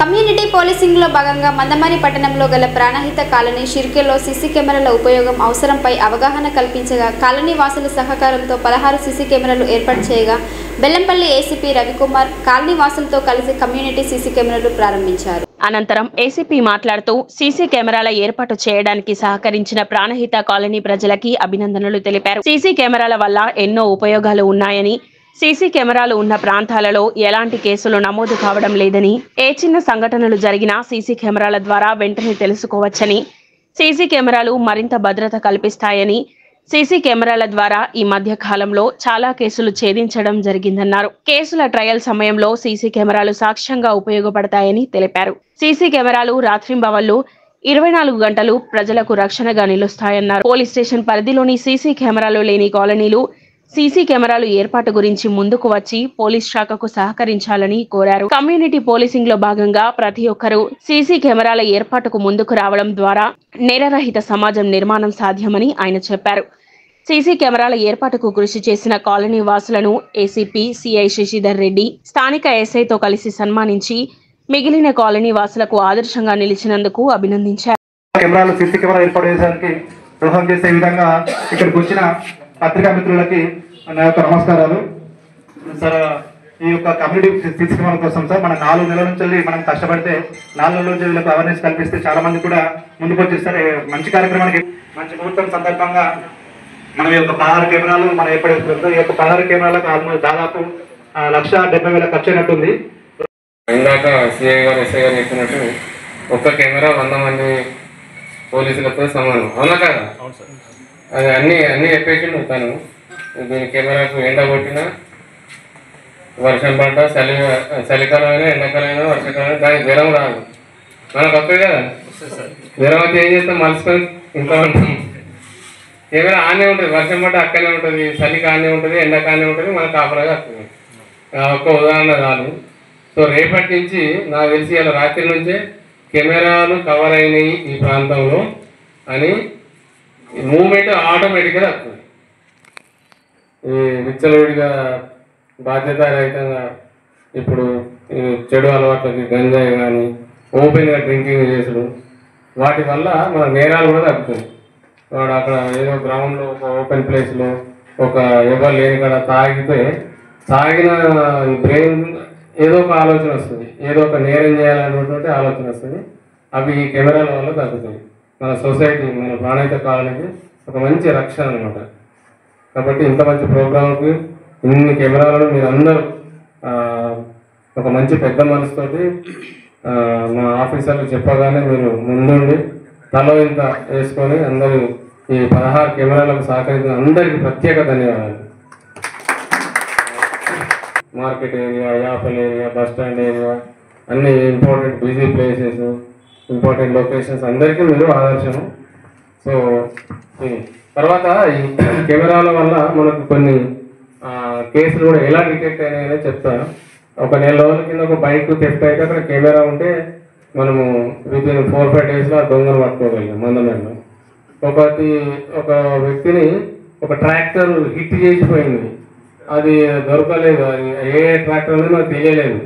Community policing లో భాగంగా మందమరి పట్టణంలో గల ప్రాణహిత కాలనీ షిర్కెలో సీసీ కెమెరాల ఉపయోగం అవసరంపై అవగాహన కల్పించగా కాలనీ వాసుల సహకారంతో 16 సీసీ కెమెరాలు ఏర్పాటు చేయగా బెల్లంపల్లి ఏసీపీ రవికుమార్ కాలనీ వాసులతో కలిసి కమ్యూనిటీ సీసీ కెమెరాలు ప్రారంభించారు. అనంతరం ఏసీపీ మాట్లాడుతూ సీసీ కెమెరాల ఏర్పాటు చేయడానికి సహకరించిన ప్రాణహిత కాలనీ ప్రజలకి అభినందనలు తెలిపారు. సీసీ కెమెరాల వల్ల ఎన్నో ఉపయోగాలు ఉన్నాయని, సీసీ కెమెరాలు ఉన్న ప్రాంతాలలో ఎలాంటి కేసులు నమోదు కావడం లేదని, ఏ చిన్న సంఘటనలు జరిగినా సీసీ కెమెరాల ద్వారా వెంటనే తెలుసుకోవచ్చని, సీసీ కెమెరాలు మరింత భద్రత కల్పిస్తాయని, సీసీ కెమెరాల ద్వారా ఈ మధ్య కాలంలో చాలా కేసులు ఛేదించడం జరిగిందన్నారు. కేసుల ట్రయల్ సమయంలో సీసీ కెమెరాలు సాక్ష్యంగా ఉపయోగపడతాయని తెలిపారు. సీసీ కెమెరాలు రాత్రింబవళ్లు 24 గంటలు ప్రజలకు రక్షణగా నిలుస్తాయన్నారు. పోలీస్ స్టేషన్ పరిధిలోని సీసీ కెమెరాలు లేని కాలనీలు సీసీ కెమెరాలు ఏర్పాటు గురించి ముందుకు వచ్చి పోలీస్ శాఖకు సహకరించాలని కోరారు. కమ్యూనిటీ పోలీసింగ్ లో భాగంగా ప్రతి ఒక్కరూ సీసీ కెమెరాల ఏర్పాటుకు ముందుకు రావడం ద్వారా నేరరహిత సమాజం నిర్మాణం సాధ్యమని ఆయన చెప్పారు. సీసీ కెమెరాల ఏర్పాటుకు కృషి చేసిన కాలనీ వాసులను ఏసీపీ సిఐ శశిధర్ రెడ్డి స్థానిక ఎస్ఐతో కలిసి సన్మానించి మిగిలిన కాలనీ వాసులకు ఆదర్శంగా నిలిచినందుకు అభినందించారు. సీసీ కెమెరా ఏర్పాటు చేయడానికి దోహదం చేసే విధంగా ఇక్కడికి వచ్చిన పత్రికా మిత్రులకి నా యొక్క నమస్కారాలు. సార్, ఈ యొక్క కమ్యూనిటీ సీసీ కెమెరా కోసం సార్ మన 4 నెలల నుంచి మనం కష్టపడితే 4 నెలల నుంచి వీళ్ళకి అవేర్నెస్ కల్పిస్తే చాలా మంది కూడా ముందుకు వచ్చేస్తారు. మంచి కార్యక్రమానికి మంచి ముహూర్తం సందర్భంగా మనం ఈ యొక్క 16 కెమెరాలు మనం ఏర్పడేస్తున్నాం. ఈ యొక్క 16 కెమెరాలకు ఆల్మోస్ట్ దాదాపు 1,70,000 ఖర్చు అయినట్టుంది. ఇందాక సిఐ గారు ఎస్ఐ గారు చెప్పినట్టు ఒక్క కెమెరా 100 మంది పోలీసులతో సమానం, అవునా కదా? అది అన్నీ చెప్పేసి తను దీని కెమెరాకు ఎండ కొట్టినా, వర్షం పడ్డా, చలికాలమైనా, ఎండాకాలమైనా, వర్షాకాలమైనా దానికి జ్వరం రాదు. మనకు వస్తుంది కదా జ్వరం అయితే ఏం చేస్తాం, మలుసుకొని ఇంకా ఉంటాం. కెమెరా ఆనే ఉంటుంది, వర్షం పడ్డా అక్కనే ఉంటుంది, చలికి ఆనే ఉంటుంది, ఎండకు ఆనే ఉంటుంది, మనకు కాపలాగా వస్తుంది. ఒక్క ఉదాహరణ చాలు. సో రేపటి నుంచి నాకు తెలిసి ఇలా రాత్రి నుంచే కెమెరాలు కవర్ అయినాయి ఈ ప్రాంతంలో అని మూమెంట్ ఆటోమేటిక్గా వస్తుంది. ఈ విచ్చలవిడిగా బాధ్యతారహితంగా ఇప్పుడు చెడు అలవాట్లకి గంజాయి కానీ ఓపెన్గా డ్రింకింగ్ చేసుడు వాటి వల్ల మన నేరాలు కూడా తగ్గుతుంది. వాడు అక్కడ ఏదో గ్రౌండ్లో ఒక ఓపెన్ ప్లేస్లో ఒక ఎవరు లేని కాడ తాగిన బ్రెయిన్ ఏదో ఒక ఆలోచన వస్తుంది, ఏదో ఒక నేరం చేయాలనేటువంటి ఆలోచన వస్తుంది. అవి ఈ కెమెరాల వల్ల తగ్గుతాయి. మన సొసైటీ, మన ప్రాణహిత కాలనీకి ఒక మంచి రక్షణ అనమాట. కాబట్టి ఇంత మంచి ప్రోగ్రాంకి ఇన్ని కెమెరాలను మీరు అందరూ ఒక మంచి పెద్ద మనసుతోటి మా ఆఫీసర్లు చెప్పగానే మీరు ముందుండి తలో ఇంత వేసుకొని అందరూ ఈ 16 కెమెరాలకు సహకరించిన అందరికీ ప్రత్యేక ధన్యవాదాలు. Market area, apple area, bus stand area, అన్ని important busy places, important locations అందరికీ మీరు ఆదర్శము. సో తర్వాత ఈ కెమెరాల వల్ల మనకు కొన్ని కేసులు కూడా ఎలా డిటెక్ట్ అయినాయని చెప్తాను. ఒక నెల రోజుల కింద ఒక బైక్ థెఫ్ట్ అయితే అక్కడ కెమెరా ఉంటే మనము వితిన్ 4-5 డేస్లో దొంగలు పట్టుకోగలిగాం. మందమేలో ఒక వ్యక్తిని ఒక ట్రాక్టర్ హిట్ చేసిపోయింది, అది దొరకలేదు. అది ఏ ట్రాక్టర్ అనేది నాకు తెలియలేదు.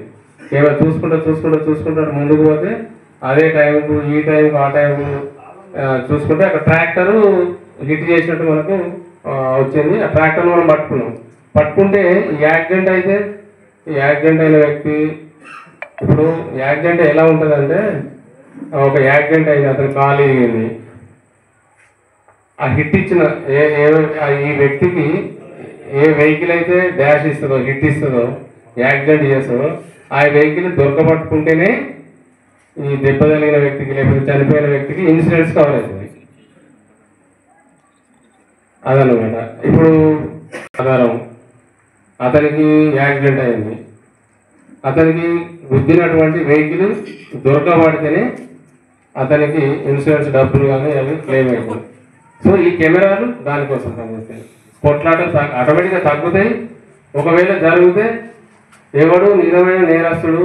కేవలం చూసుకుంటూ ముందుకు పోతే అదే టైంకు ఈ టైంకు ఆ టైంకు చూసుకుంటే అక్కడ ట్రాక్టరు హిట్ చేసినట్టు మనకు వచ్చింది. ఆ ట్రాక్టర్ను మనం పట్టుకుంటే యాక్సిడెంట్ అయిన వ్యక్తి ఇప్పుడు యాక్సిడెంట్ ఎలా ఉంటుందంటే, ఒక యాక్సిడెంట్ అయింది, అతను కాలు ఇరిగింది. ఆ హిట్ ఇచ్చిన ఈ వ్యక్తికి ఏ వెహికల్ అయితే డాష్ ఇస్తుందో, హిట్ ఇస్తుందో, యాక్సిడెంట్ చేస్తుందో ఆ వెహికల్ దొరకబట్టుకుంటేనే ఈ దెబ్బ తగిలిన వ్యక్తికి లేకపోతే చనిపోయిన వ్యక్తికి ఇన్సూరెన్స్ కవర్ అవుతుంది. అదనమాట. ఇప్పుడు ఆధారం అతనికి యాక్సిడెంట్ అయింది, అతనికి గుద్దినటువంటి వెహికల్ దొరకబడితేనే అతనికి ఇన్సూరెన్స్ డబ్బులు కానీ అవి క్లెయిమ్ అవుతాయి. సో ఈ కెమెరాలు దానికోసం పనిచేస్తాయి. కొట్లాటలు ఆటోమేటిక్గా తగ్గుతాయి. ఒకవేళ జరిగితే ఎవడు నిజమైన నేరస్తుడు,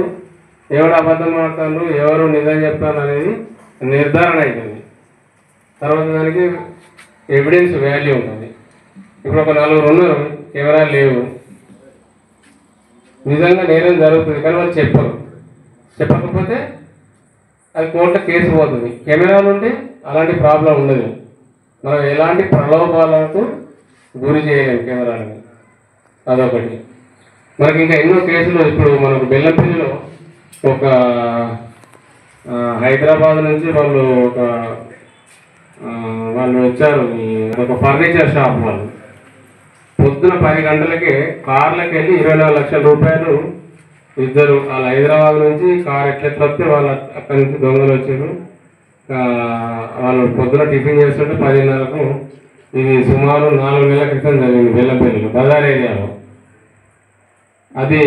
ఎవడు అబద్ధం ఆడతాడు, ఎవరు నిజం చెప్తాను అనేది నిర్ధారణ అవుతుంది. తర్వాత దానికి ఎవిడెన్స్ వాల్యూ ఉంటుంది. ఇప్పుడు ఒక 4 ఉన్నారు, కెమెరాలు లేవు, నిజంగా నేరం జరుగుతుంది కానీ వాళ్ళు చెప్పరు. చెప్పకపోతే అది కోర్టులో కేసు పోతుంది. కెమెరాలు ఉంటే అలాంటి ప్రాబ్లం ఉండదు. మనం ఎలాంటి ప్రలోభాలకు గురి చేయలేము కెమెరాలని. అదొకటి. మనకి ఇంకా ఎన్నో కేసులు ఇప్పుడు మనకు బెల్లంపల్లిలో ఒక హైదరాబాద్ నుంచి వాళ్ళు వచ్చారు. ఒక ఫర్నిచర్ షాప్ వాళ్ళు పొద్దున 10 గంటలకే కార్లకు వెళ్ళి 24 లక్షల రూపాయలు ఇద్దరు వాళ్ళు హైదరాబాద్ నుంచి కార్ ఎట్లెట్లా వస్తే వాళ్ళు అక్కడి నుంచి దొంగలు వచ్చారు. వాళ్ళు పొద్దున టిఫిన్ చేస్తుంటే 10:30కు ఇది సుమారు 4 నెలల క్రితం జరిగింది బెల్లంపల్లిలో బజార్ ఏరియాలో. అది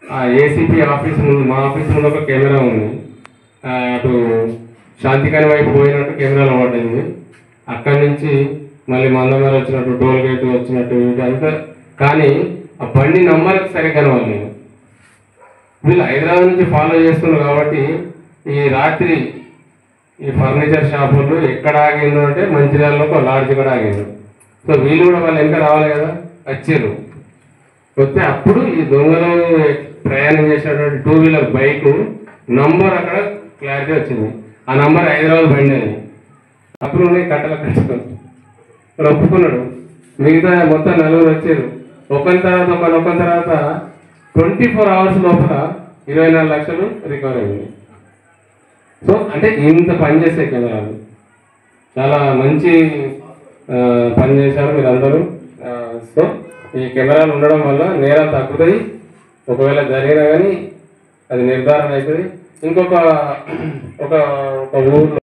ఆ ఏసీపీ ఆఫీస్ ముందు, మా ఆఫీస్ ముందు ఒక కెమెరా ఉంది. అటు శాంతికాని వైపు పోయినట్టు కెమెరాలో పడింది. అక్కడి నుంచి మళ్ళీ మందమర వచ్చినట్టు, టోల్ గేట్ వచ్చినట్టు ఇదంతా. కానీ ఆ బండి నంబర్కి సరిగ్గా వాళ్ళు వీళ్ళు హైదరాబాద్ నుంచి ఫాలో చేస్తున్నారు కాబట్టి ఈ రాత్రి ఈ ఫర్నిచర్ షాపులు ఎక్కడ ఆగిండు అంటే మంచిర్యాలలో ఒక లాడ్జ్ కూడా ఆగిండు. సో వీళ్ళు కూడా వాళ్ళు వెనక రావాలి కదా, వచ్చారు. వస్తే అప్పుడు ఈ దొంగలు ప్రయాణం చేసినటువంటి 2 వీలర్ బైక్ నంబర్ అక్కడ క్లారిటీ వచ్చింది. ఆ నంబర్ హైదరాబాద్ బండి అని. అప్పుడు కట్టలు కట్టుకుని ఒప్పుకున్నాడు. మిగతా మొత్తం 4 వచ్చారు. ఒకరి తర్వాత 24 అవర్స్ లోపల 24 లక్షలు రికవర్ అయింది. సో అంటే ఇంత పనిచేసే కెమెరాలు చాలా మంచి పని చేశారు మీరందరూ. సో ఈ కెమెరాలు ఉండడం వల్ల నేరాలు తగ్గుతాయి. ఒకవేళ జరిగినా కానీ అది నిర్ధారణ అవుతుంది. ఇంకొక ఊర్లో